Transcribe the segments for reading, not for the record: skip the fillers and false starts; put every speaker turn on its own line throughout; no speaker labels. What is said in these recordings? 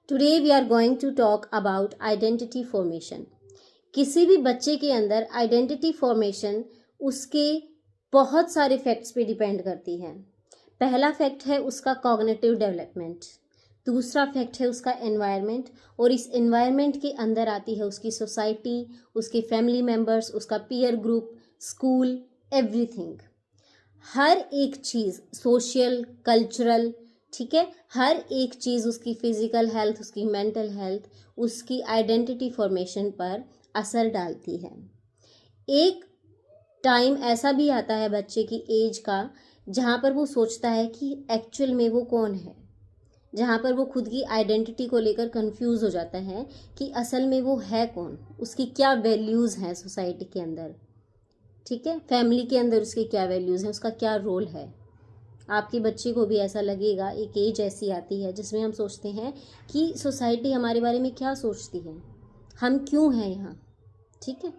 Today we are going to talk about identity formation. किसी भी बच्चे के अंदर आइडेंटिटी फॉर्मेशन उसके बहुत सारे फैक्ट्स पे डिपेंड करती है। पहला फैक्ट है उसका कॉग्निटिव डेवलपमेंट, दूसरा फैक्ट है उसका एनवायरनमेंट, और इस एनवायरनमेंट के अंदर आती है उसकी सोसाइटी, उसके फैमिली मेम्बर्स, उसका पीयर ग्रुप, स्कूल, एवरीथिंग। हर एक चीज़ सोशल, कल्चरल, ठीक है, हर एक चीज़ उसकी फिजिकल हेल्थ, उसकी मेंटल हेल्थ, उसकी आइडेंटिटी फॉर्मेशन पर असर डालती है। एक टाइम ऐसा भी आता है बच्चे की एज का जहाँ पर वो सोचता है कि एक्चुअल में वो कौन है, जहाँ पर वो खुद की आइडेंटिटी को लेकर कंफ्यूज हो जाता है कि असल में वो है कौन, उसकी क्या वैल्यूज़ हैं सोसाइटी के अंदर, ठीक है, फैमिली के अंदर उसके क्या वैल्यूज़ हैं, उसका क्या रोल है। आपके बच्चे को भी ऐसा लगेगा, एक एज ऐसी आती है जिसमें हम सोचते हैं कि सोसाइटी हमारे बारे में क्या सोचती है, हम क्यों हैं यहाँ, ठीक है।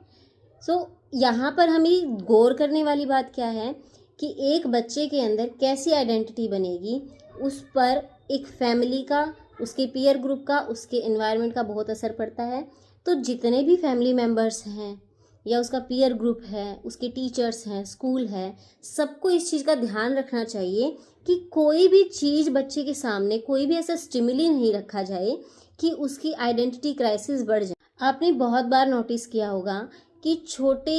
सो यहाँ पर हमें गौर करने वाली बात क्या है कि एक बच्चे के अंदर कैसी आइडेंटिटी बनेगी, उस पर एक फैमिली का, उसके पीयर ग्रुप का, उसके एनवायरनमेंट का बहुत असर पड़ता है। तो जितने भी फैमिली मेम्बर्स हैं या उसका पीयर ग्रुप है, उसके टीचर्स हैं, स्कूल है, सबको इस चीज़ का ध्यान रखना चाहिए कि कोई भी चीज़ बच्चे के सामने, कोई भी ऐसा स्टिमुली नहीं रखा जाए कि उसकी आइडेंटिटी क्राइसिस बढ़ जाए। आपने बहुत बार नोटिस किया होगा कि छोटे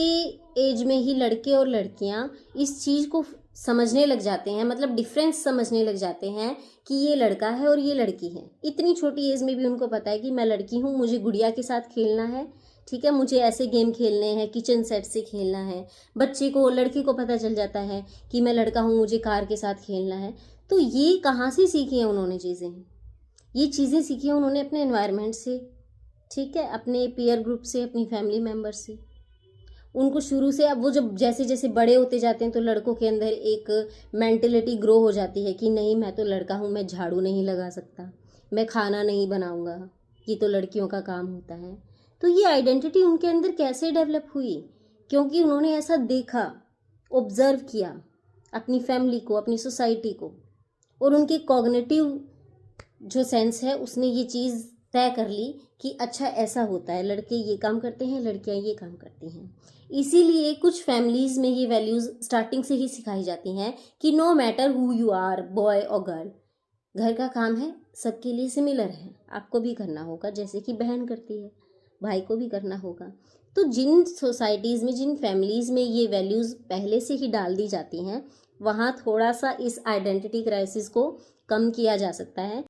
एज में ही लड़के और लड़कियां इस चीज़ को समझने लग जाते हैं, मतलब डिफरेंस समझने लग जाते हैं कि ये लड़का है और ये लड़की है। इतनी छोटी एज में भी उनको पता है कि मैं लड़की हूँ, मुझे गुड़िया के साथ खेलना है, ठीक है, मुझे ऐसे गेम खेलने हैं, किचन सेट से खेलना है। बच्चे को, लड़की को पता चल जाता है कि मैं लड़का हूँ, मुझे कार के साथ खेलना है। तो ये कहाँ से सीखी हैं उन्होंने चीज़ें? ये चीज़ें सीखी हैं उन्होंने अपने एनवायरनमेंट से, ठीक है, अपने पीयर ग्रुप से, अपनी फैमिली मेम्बर से। उनको शुरू से, अब वो जब जैसे जैसे बड़े होते जाते हैं तो लड़कों के अंदर एक मेंटेलिटी ग्रो हो जाती है कि नहीं, मैं तो लड़का हूँ, मैं झाड़ू नहीं लगा सकता, मैं खाना नहीं बनाऊँगा, ये तो लड़कियों का काम होता है। तो ये आइडेंटिटी उनके अंदर कैसे डेवलप हुई? क्योंकि उन्होंने ऐसा देखा, ऑब्जर्व किया अपनी फैमिली को, अपनी सोसाइटी को, और उनके कॉग्निटिव जो सेंस है उसने ये चीज़ तय कर ली कि अच्छा ऐसा होता है, लड़के ये काम करते हैं, लड़कियां ये काम करती हैं। इसीलिए कुछ फैमिलीज़ में ये वैल्यूज़ स्टार्टिंग से ही सिखाई जाती हैं कि no matter who you are, boy और गर्ल, घर का काम है सबके लिए सिमिलर है, आपको भी करना होगा, जैसे कि बहन करती है भाई को भी करना होगा। तो जिन सोसाइटीज़ में, जिन फैमिलीज़ में ये वैल्यूज़ पहले से ही डाल दी जाती हैं, वहाँ थोड़ा सा इस आइडेंटिटी क्राइसिस को कम किया जा सकता है।